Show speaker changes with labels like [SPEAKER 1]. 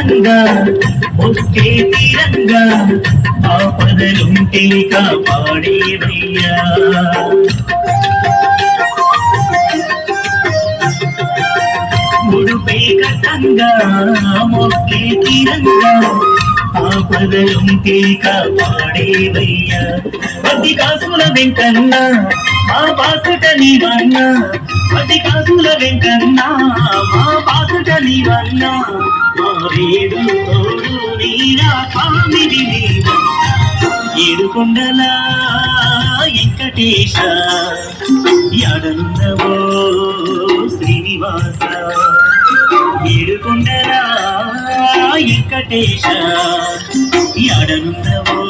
[SPEAKER 1] కట్టంగా ఒకే తీరంగా ఆపదలుంటే కాపాడేవయ్యా ముడుపే కట్టంగా మొక్కే తీరంగా ఆపదలుంటే కాపాడేవయ్యా పది కాసుల వెంకన్నా మా బాసుట నీవన్నా పది కాసుల వెంకన్నా మా బాసుట నీవన్నా మా రేడు తోడు నీరా స్వామిని నీవన్నా ఏడుకొండల వెంకటేశ యాడనున్నవో శ్రీనివాస ఏడుకొండల వెంకటేశ యాడనున్నవో